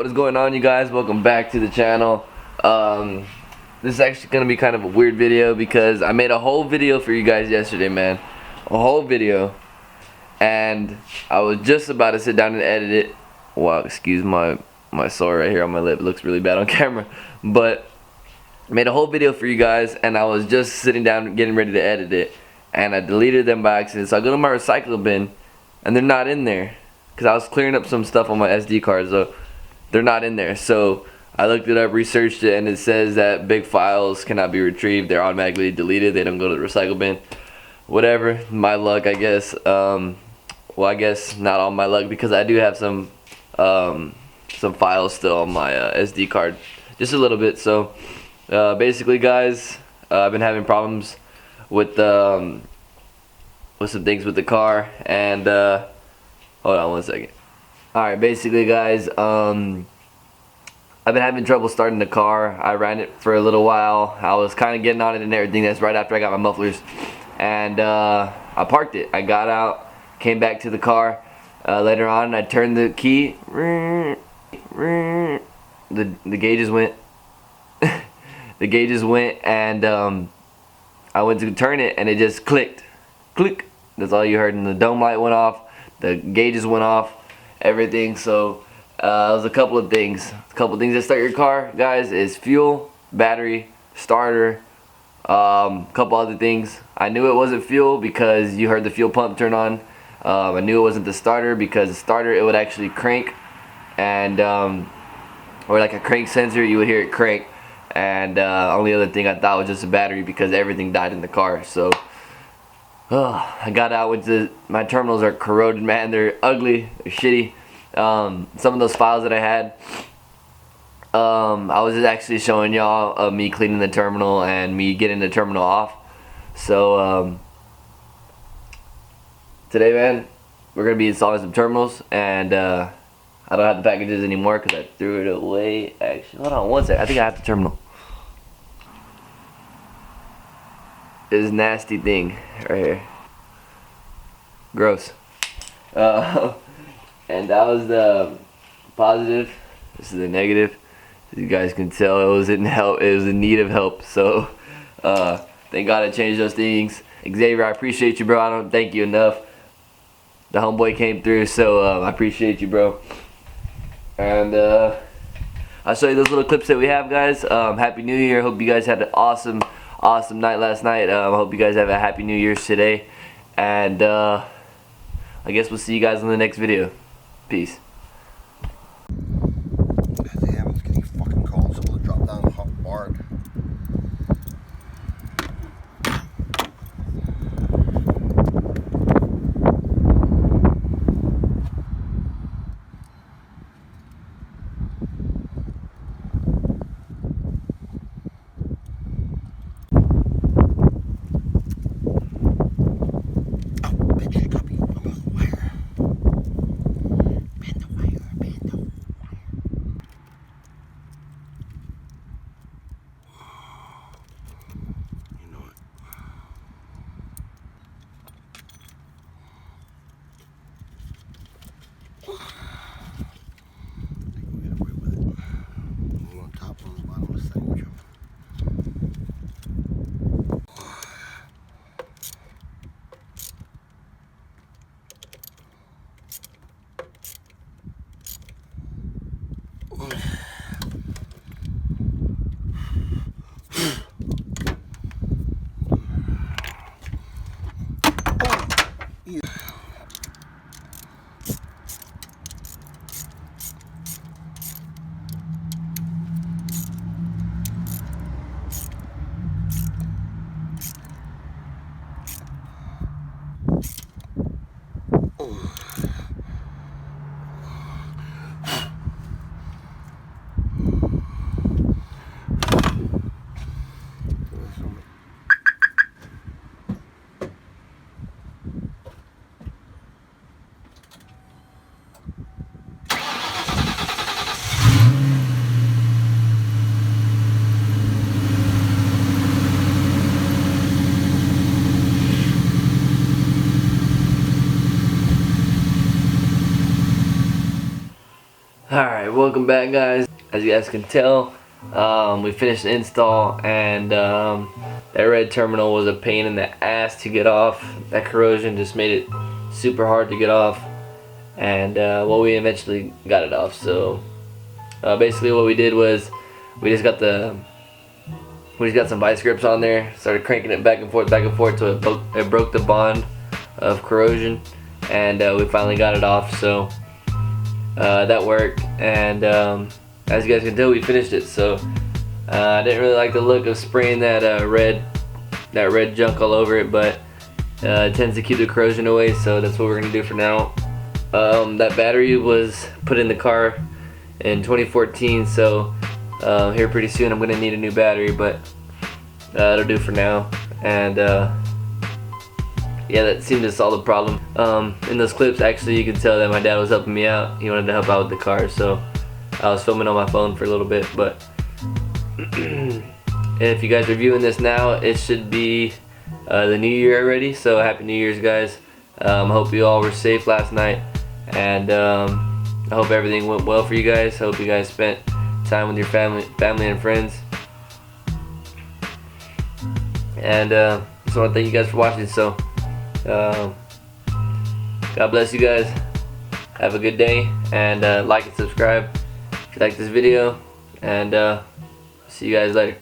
What is going on, you guys? Welcome back to the channel. This is actually gonna be kind of a weird video because I made a whole video for you guys yesterday, man. A whole video, and I was just about to sit down and edit it. Wow, excuse my sore right here on my lip. It looks really bad on camera, but I made a whole video for you guys, and I was just sitting down getting ready to edit it, and I deleted them by accident. So I go to my recycle bin, and they're not in there because I was clearing up some stuff on my SD card, so they're not in there. So I looked it up, researched it, and it says that big files cannot be retrieved. They're automatically deleted. They don't go to the recycle bin. Whatever, my luck, I guess. Well, I guess not all my luck, because I do have some files still on my SD card, just a little bit. So basically, guys, I've been having problems with some things with the car, and hold on one second. Alright, basically, guys, I've been having trouble starting the car. I ran it for a little while. I was kind of getting on it and everything. That's right after I got my mufflers, and I parked it. I got out, came back to the car later on, and I turned the key. The gauges went. The gauges went, and I went to turn it, and it just clicked. Click. That's all you heard, and the dome light went off. The gauges went off. Everything. So it was a couple of things. A couple of things that start your car, guys, is fuel, battery, starter, couple other things. I knew it wasn't fuel because you heard the fuel pump turn on. I knew it wasn't the starter because the starter, it would actually crank, and or like a crank sensor, you would hear it crank. And only other thing I thought was just a battery because everything died in the car. So I got out with my terminals are corroded, man. They're ugly, they're shitty. Some of those files that I had, I was just actually showing y'all of me cleaning the terminal and me getting the terminal off. So today, man, we're gonna be installing some terminals, and I don't have the packages anymore because I threw it away. Actually, hold on one second. I think I have the terminal. This nasty thing right here. Gross. And that was the positive. This is the negative. As you guys can tell, it was in help. It was in need of help. So thank God I changed those things. Xavier, I appreciate you, bro. I don't thank you enough. The homeboy came through, so I appreciate you, bro. And I'll show you those little clips that we have, guys. Happy New Year. Hope you guys had an awesome night last night. I hope you guys have a happy New Year's today. And I guess we'll see you guys in the next video. Peace. Damn, it's getting fucking cold, so we'll drop down hot hard. Alright, welcome back guys. As you guys can tell, we finished the install, and that red terminal was a pain in the ass to get off. That corrosion just made it super hard to get off, and well, we eventually got it off. So basically what we did was we just got some vice grips on there, started cranking it back and forth till it broke the bond of corrosion, and we finally got it off. So that worked, and as you guys can tell, we finished it. So I didn't really like the look of spraying that red junk all over it, but it tends to keep the corrosion away, so that's what we're gonna do for now. That battery was put in the car in 2014, so here pretty soon I'm gonna need a new battery, but it'll do for now. And yeah, that seemed to solve the problem. In those clips, actually, you can tell that my dad was helping me out. He wanted to help out with the car, so I was filming on my phone for a little bit. But if you guys are viewing this now, it should be the new year already, so happy New Year's, guys. I hope you all were safe last night, and I hope everything went well for you guys. I hope you guys spent time with your family and friends. And just want to thank you guys for watching. So God bless you guys. Have a good day, and like and subscribe if you like this video, and see you guys later.